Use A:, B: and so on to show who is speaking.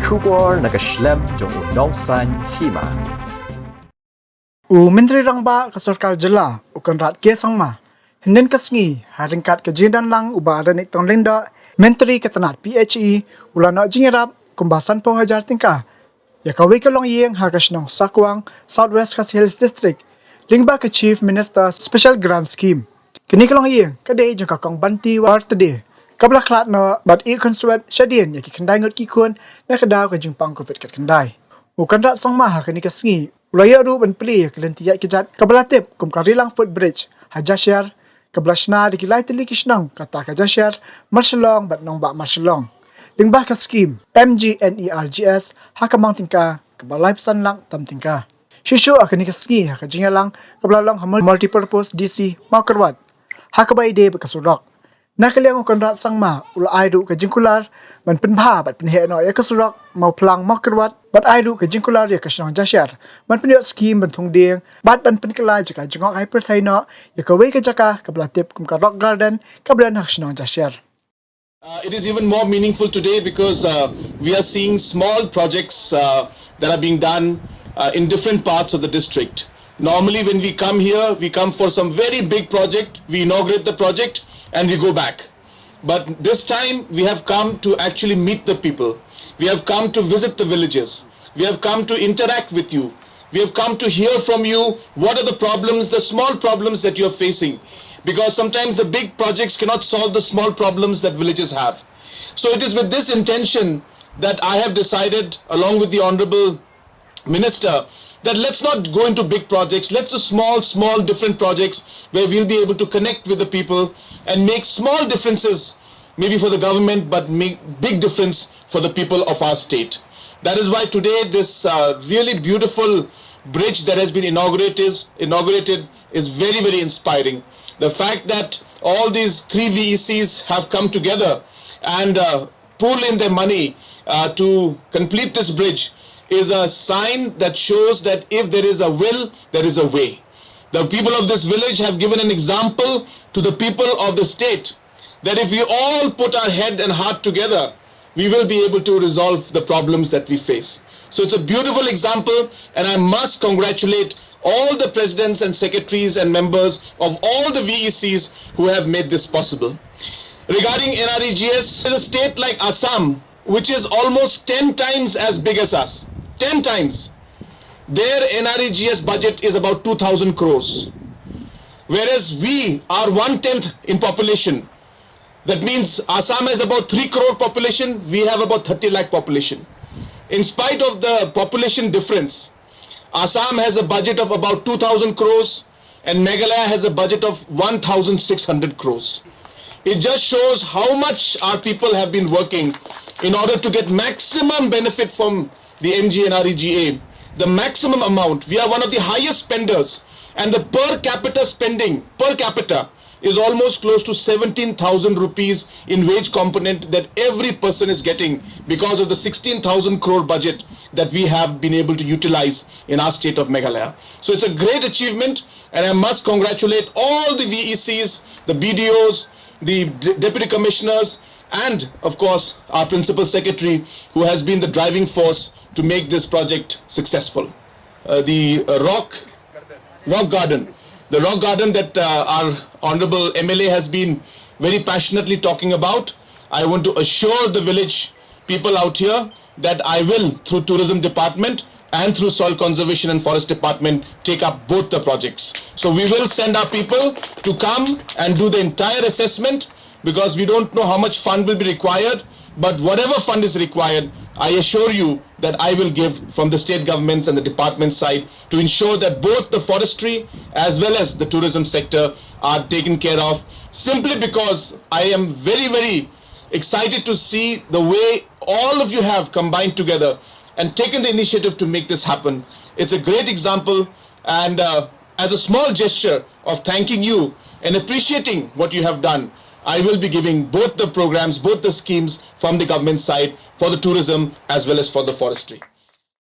A: Shubor nagaslem jong unongsan hima.
B: Menteri Rangba ke Sarkar Jela ukan rat ke sangma. Hinden kasngi haringkat kejindan lang uba ada nik tong lenda Menteri Ketenat PHE ulan nak jingirap kumbasan po hajar tingkah. Ya kawi ke long yeng hakas nong Sakwang Southwest Khas Hills District lingba ke Chief Minister Special Grant Scheme. Kini ke long yeng kadai jeng kakong banti war tede. Kabla klat no bat i konsuat syadien ya ki kendai ngot ki kun na kedaw ke jengpang COVID kat kendai. Ukan rat sangma ha kini kasngi ulaya ru ban pli kelentiat kejat kabla tip kum karilang footbridge hajashar keblashna dikilai tili kisnang kata kajashar marselong bat nong ba marselong lingbah ka scheme MGNERGS hakamang tingka kebalai pesan lang tam tingka shishu akani kasngi hakajingalang keblalong multipurpose DC makarwat hakabai de bekasurok nakaliang ukan rat sangma ula aidu ka jingkular ban penbha bat penhe no ya kasurok mau plang makarwat bat aidu ka jingkular ya kasnong jashar ban penyot scheme ban thungding bat ban penkala jaka jingok hyper thaino ya kawai ka jaka kablatip kum ka rock garden kablan haksnong jashar.
C: It is even more meaningful today because we are seeing small projects that are being done in different parts of the district. Normally when we come here, we come for some very big project, we inaugurate the project and we go back. But this time we have come to actually meet the people. We have come to visit the villages. We have come to interact with you. We have come to hear from you what are the problems, the small problems that you are facing. Because sometimes the big projects cannot solve the small problems that villages have. So it is with this intention that I have decided, along with the Honorable Minister, that let's not go into big projects, let's do small different projects where we'll be able to connect with the people and make small differences, maybe for the government, but make big difference for the people of our state. That is why today this really beautiful bridge that has been inaugurated is very, very inspiring. The fact that all these three VECs have come together and pool in their money to complete this bridge is a sign that shows that if there is a will, there is a way. The people of this village have given an example to the people of the state that if we all put our head and heart together, we will be able to resolve the problems that we face. So it's a beautiful example, and I must congratulate all the presidents and secretaries and members of all the VECs who have made this possible. Regarding NREGS, a state like Assam, which is almost 10 times as big as us, 10 times. Their NREGS budget is about 2,000 crores. Whereas we are 1/10 in population. That means Assam has about 3 crore population, we have about 30 lakh population. In spite of the population difference, Assam has a budget of about 2,000 crores and Meghalaya has a budget of 1,600 crores. It just shows how much our people have been working in order to get maximum benefit from the MGNREGA, the maximum amount. We are one of the highest spenders, and the per capita spending, per capita, is almost close to 17,000 rupees in wage component that every person is getting because of the 16,000 crore budget that we have been able to utilize in our state of Meghalaya. So it's a great achievement, and I must congratulate all the VECs, the BDOs, the deputy commissioners, and of course our principal secretary, who has been the driving force to make this project successful. The rock garden that our honorable MLA has been very passionately talking about. I want to assure the village people out here that I will, through tourism department and through soil conservation and forest department, take up both the projects. So we will send our people to come and do the entire assessment, because we don't know how much fund will be required, but whatever fund is required, I assure you that I will give from the state governments and the department side to ensure that both the forestry as well as the tourism sector are taken care of, simply because I am very, very excited to see the way all of you have combined together and taken the initiative to make this happen. It's a great example, and as a small gesture of thanking you and appreciating what you have done, I will be giving both the programs, both the schemes from the government side for the tourism as well as for the forestry.